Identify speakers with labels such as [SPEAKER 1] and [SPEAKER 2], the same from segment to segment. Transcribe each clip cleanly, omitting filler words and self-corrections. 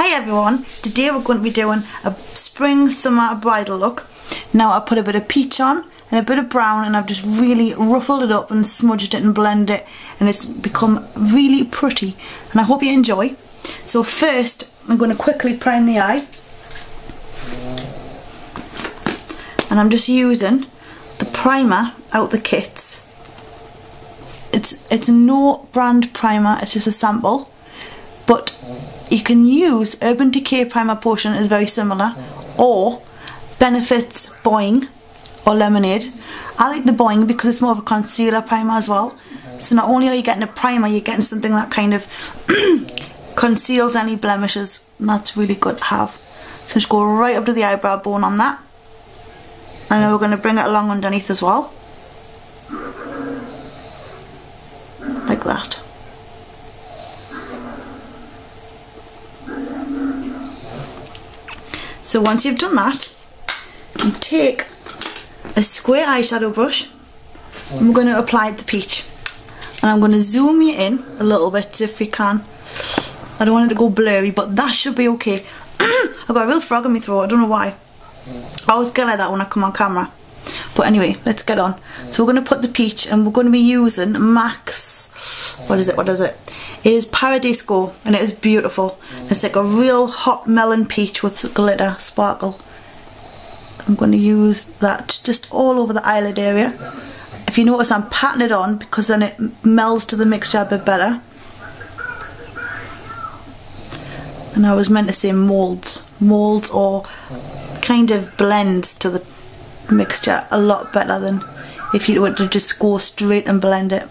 [SPEAKER 1] Hi everyone, today we're going to be doing a spring summer bridal look. Now I put a bit of peach on and a bit of brown and I've just really ruffled it up and smudged it and blended it and it's become really pretty and I hope you enjoy. So first I'm going to quickly prime the eye and I'm just using the primer out the kits. It's no brand primer, it's just a sample, but you can use Urban Decay Primer Potion, is very similar, or Benefit's Boing or Lemonade. I like the Boing because it's more of a concealer primer as well. So not only are you getting a primer, you're getting something that kind of conceals any blemishes, and that's really good to have. So just go right up to the eyebrow bone on that, and then we're going to bring it along underneath as well, like that. So once you've done that, you take a square eyeshadow brush and we're going to apply the peach. And I'm going to zoom you in a little bit if we can. I don't want it to go blurry, but that should be okay. I've got a real frog in my throat, I don't know why. I always get like that when I come on camera. But anyway, let's get on. So we're going to put the peach and we're going to be using MAC's, what is it? It is Paradisco and it is beautiful. It's like a real hot melon peach with glitter sparkle. I'm going to use that just all over the eyelid area. If you notice, I'm patting it on because then it melds to the mixture a bit better. And I was meant to say molds or kind of blends to the mixture a lot better than if you were to just go straight and blend it.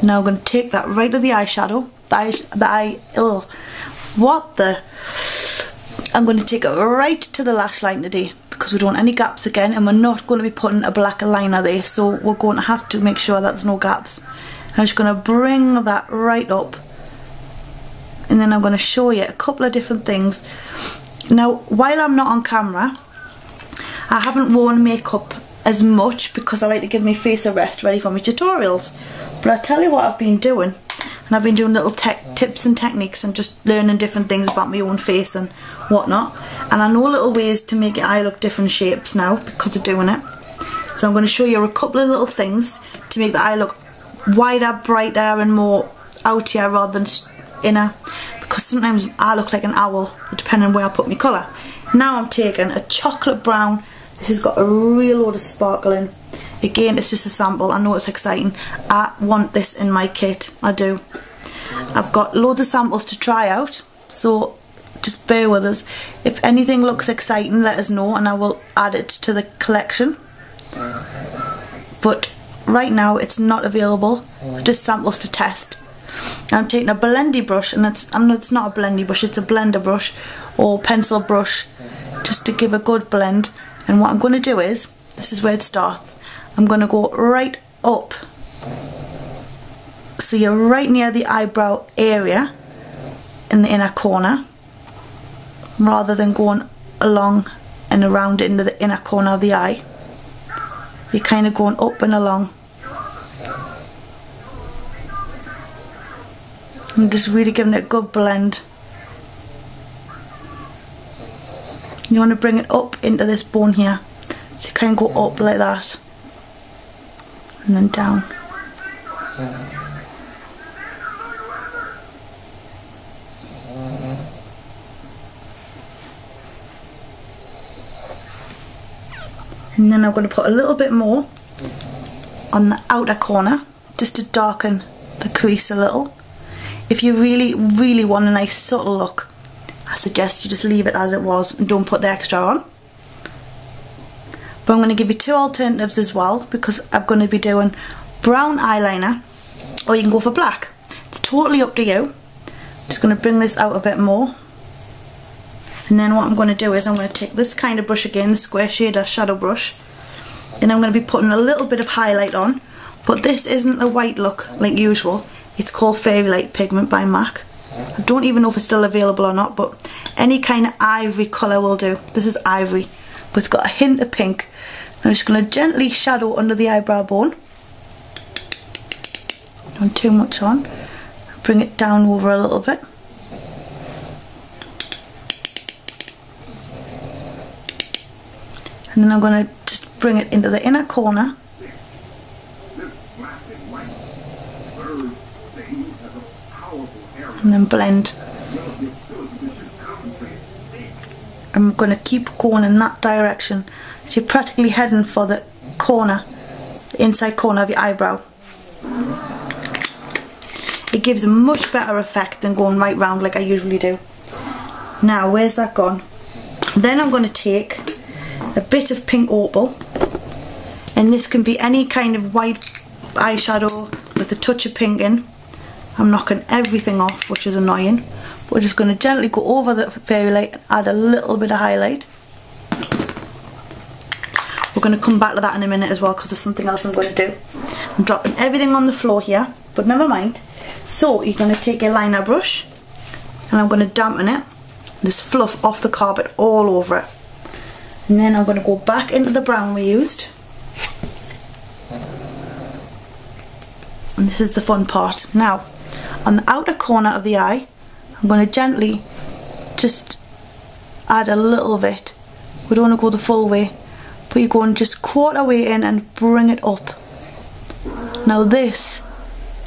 [SPEAKER 1] Now I'm going to take that right to the eyeshadow. I'm going to take it right to the lash line today because we don't want any gaps again, and we're not going to be putting a black liner there, so we're going to have to make sure that there's no gaps. I'm just going to bring that right up, and then I'm going to show you a couple of different things. Now, while I'm not on camera, I haven't worn makeup as much because I like to give my face a rest ready for my tutorials. But I'll tell you what I've been doing, and I've been doing little tips and techniques and just learning different things about my own face and whatnot. And I know little ways to make your eye look different shapes now because of doing it. So I'm going to show you a couple of little things to make the eye look wider, brighter and more outier rather than inner, because sometimes I look like an owl depending on where I put my colour. Now I'm taking a chocolate brown. This has got a real load of sparkle in. Again, it's just a sample. I know it's exciting. I want this in my kit. I do. I've got loads of samples to try out, so just bear with us. If anything looks exciting, let us know and I will add it to the collection. But right now it's not available. Just samples to test. I'm taking a blendy brush, and it's not a blendy brush, it's a blender brush or pencil brush, just to give a good blend. And what I'm going to do is, this is where it starts, I'm going to go right up, so you're right near the eyebrow area in the inner corner, rather than going along and around into the inner corner of the eye. You're kind of going up and along. I'm just really giving it a good blend. You want to bring it up into this bone here, so you kind of go up like that and then down. And then I'm going to put a little bit more on the outer corner just to darken the crease a little. If you really want a nice subtle look, I suggest you just leave it as it was and don't put the extra on. But I'm going to give you two alternatives as well, because I'm going to be doing brown eyeliner, or you can go for black. It's totally up to you. I'm just going to bring this out a bit more. And then what I'm going to do is I'm going to take this kind of brush again, the square shader shadow brush, and I'm going to be putting a little bit of highlight on. But this isn't a white look like usual. It's called Fairy Light Pigment by MAC. I don't even know if it's still available or not, but any kind of ivory colour will do. This is ivory, but it's got a hint of pink. I'm just going to gently shadow under the eyebrow bone. Don't too much on. Bring it down over a little bit. And then I'm going to just bring it into the inner corner. And then blend. I'm going to keep going in that direction. So you're practically heading for the corner, the inside corner of your eyebrow. It gives a much better effect than going right round like I usually do. Now, where's that gone? Then I'm going to take a bit of pink opal, and this can be any kind of white eyeshadow with a touch of pink in. I'm knocking everything off, which is annoying. We're just going to gently go over the fairy light and add a little bit of highlight. We're going to come back to that in a minute as well because there's something else I'm going to do. I'm dropping everything on the floor here, but never mind. So you're going to take your liner brush and I'm going to dampen it. There's fluff off the carpet all over it. And then I'm going to go back into the brown we used. And this is the fun part. Now, on the outer corner of the eye, I'm going to gently just add a little bit. We don't want to go the full way, but you're going just quarter way in and bring it up. Now this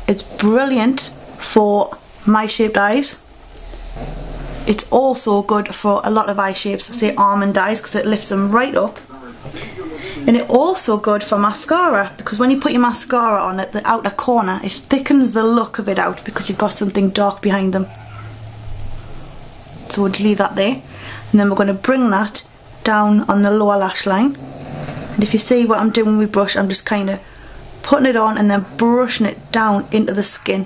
[SPEAKER 1] is brilliant for my shaped eyes. It's also good for a lot of eye shapes, say almond eyes, because it lifts them right up. And it's also good for mascara, because when you put your mascara on at the outer corner, it thickens the look of it out because you've got something dark behind them. So we'll leave that there, and then we're going to bring that down on the lower lash line. And if you see what I'm doing with my brush, I'm just kind of putting it on and then brushing it down into the skin.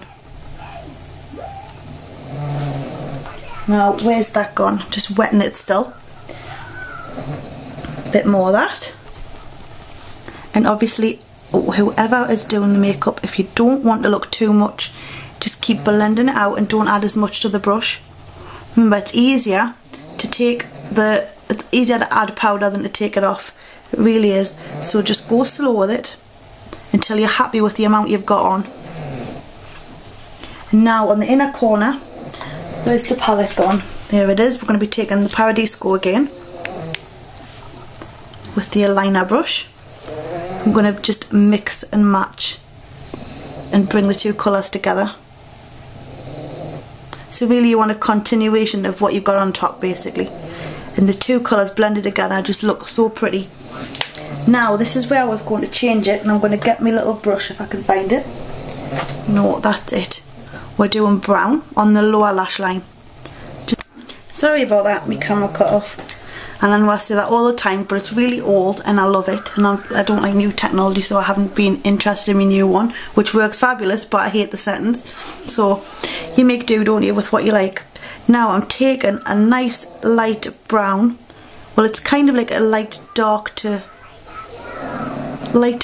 [SPEAKER 1] Now, where's that gone? Just wetting it still. A bit more of that. And obviously, whoever is doing the makeup, if you don't want to look too much, just keep blending it out and don't add as much to the brush. Remember, it's easier to add powder than to take it off. It really is. So just go slow with it until you're happy with the amount you've got on. And now on the inner corner, where's the palette gone? There it is. We're going to be taking the Paradisco again with the liner brush. I'm going to just mix and match and bring the two colours together. So really you want a continuation of what you've got on top basically. And the two colours blended together just look so pretty. Now this is where I was going to change it, and I'm going to get my little brush if I can find it. No, that's it. We're doing brown on the lower lash line. Sorry about that, my camera cut off. And I know I say that all the time, but it's really old and I love it. And I don't like new technology, so I haven't been interested in my new one, which works fabulous, but I hate the settings. So you make do, don't you, with what you like. Now I'm taking a nice light brown. Well, it's kind of like a light to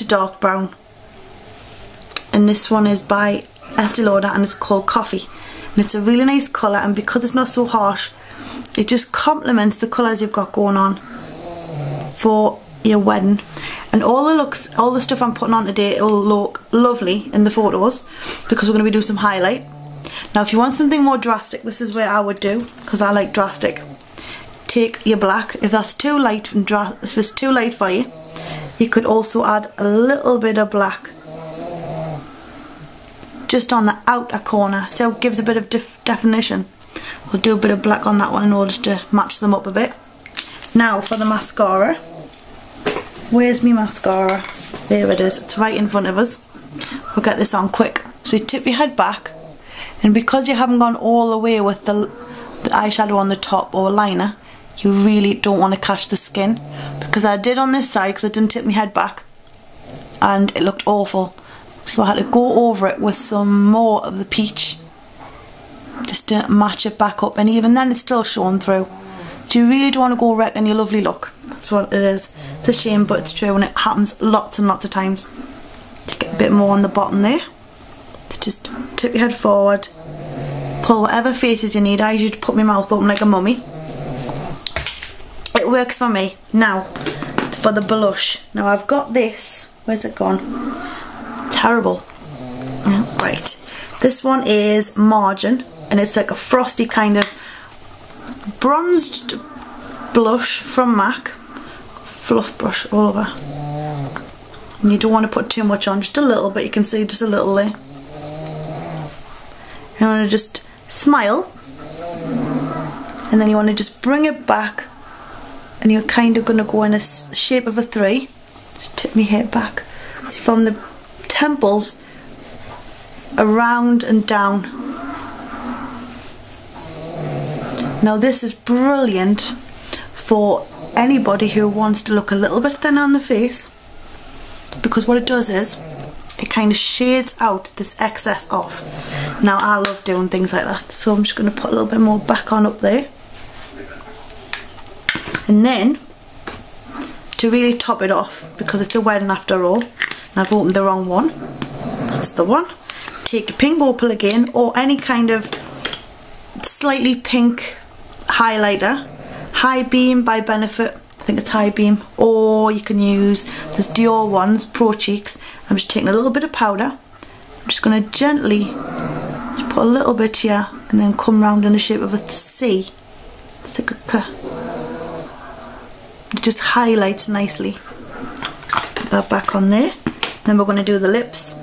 [SPEAKER 1] dark brown. And this one is by Estee Lauder and it's called Coffee. And it's a really nice colour, and because it's not so harsh, it just complements the colours you've got going on for your wedding. And all the stuff I'm putting on today, it will look lovely in the photos because we're going to be doing some highlight. Now if you want something more drastic, this is where I would do, because I like drastic. Take your black. If that's too light and if it's too light for you, you could also add a little bit of black just on the outer corner, so it gives a bit of definition. We'll do a bit of black on that one in order to match them up a bit. Now for the mascara. Where's my mascara? There it is. It's right in front of us. We'll get this on quick. So you tip your head back, and because you haven't gone all the way with the eyeshadow on the top or liner, you really don't want to catch the skin, because I did on this side because I didn't tip my head back and it looked awful. So I had to go over it with some more of the peach just to match it back up, and even then it's still showing through. So you really don't want to go wrecking your lovely look. That's what it is. It's a shame, but it's true, and it happens lots and lots of times. To get a bit more on the bottom there, just tip your head forward, pull whatever faces you need. I usually put my mouth open like a mummy. It works for me. Now for the blush. Now I've got this. Where's it gone? Terrible. Right, this one is Margin, and it's like a frosty kind of bronzed blush from MAC. fluff brush all over. And you don't want to put too much on, just a little bit. You can see just a little there. You want to just smile, and then you want to just bring it back, and you're kind of going to go in a shape of a 3. Just tip my hair back. See, from the temples around and down. Now this is brilliant for anybody who wants to look a little bit thinner on the face, because what it does is it kind of shades out this excess off. Now I love doing things like that, so I'm just going to put a little bit more back on up there. And then, to really top it off, because it's a wedding after all, and I've opened the wrong one, that's the one, take a pink opal again, or any kind of slightly pink highlighter, High Beam by Benefit, I think it's High Beam, or you can use this Dior ones, Pro Cheeks. I'm just taking a little bit of powder, I'm just going to gently just put a little bit here, and then come round in the shape of a C. It's like a K. It just highlights nicely. Put that back on there. Then we're going to do the lips.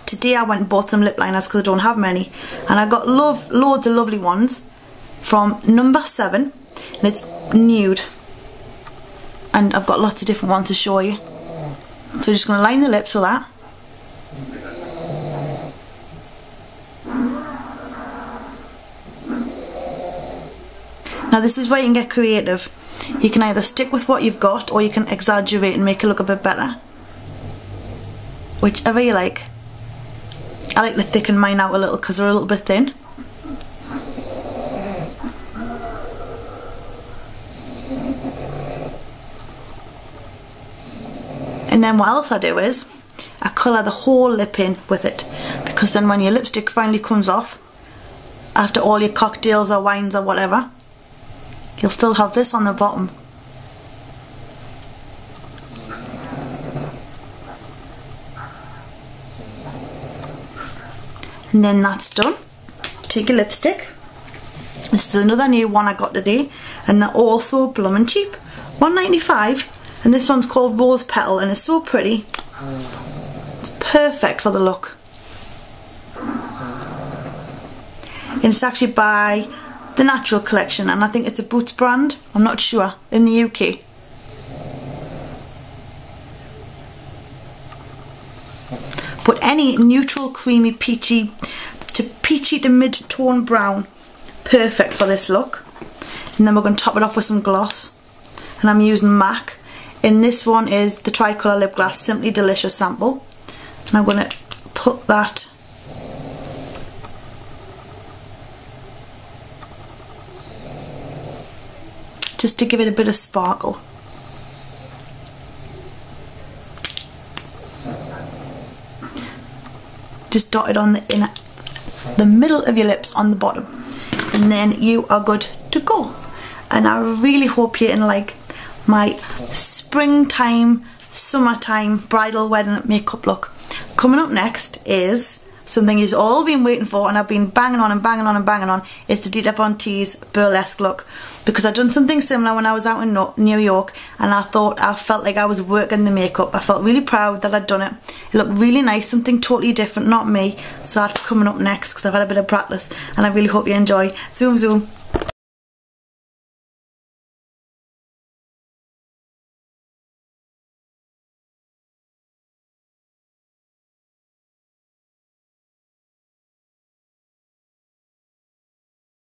[SPEAKER 1] Today I went and bought some lip liners because I don't have many, and I got loads of lovely ones from number 7, and it's nude, and I've got lots of different ones to show you. So we're just going to line the lips with that. Now this is where you can get creative. You can either stick with what you've got, or you can exaggerate and make it look a bit better. Whichever you like. I like to thicken mine out a little because they're a little bit thin. And then what else I do is I colour the whole lip in with it, because then when your lipstick finally comes off, after all your cocktails or wines or whatever, you'll still have this on the bottom. And then that's done. Take a lipstick. This is another new one I got today, and they're also blooming cheap. £1.95, and this one's called Rose Petal, and it's so pretty. It's perfect for the look. And it's actually by the Natural Collection, and I think it's a Boots brand, I'm not sure, in the UK. But any neutral, creamy, peachy to mid-tone brown, perfect for this look. And then we're going to top it off with some gloss, and I'm using MAC, and this one is the Tricolour Lip Gloss Simply Delicious sample, and I'm going to put that just to give it a bit of sparkle. Just dot it on the middle of your lips on the bottom, and then you are good to go. And I really hope you like my springtime, summertime bridal wedding makeup look. Coming up next is something you've all been waiting for, and I've been banging on and banging on and banging on. It's the Dita Von Teese burlesque look, because I've done something similar when I was out in New York, and I felt like I was working the makeup. I felt really proud that I'd done it. It looked really nice, something totally different, not me. So that's coming up next, because I've had a bit of practice, and I really hope you enjoy. Zoom zoom.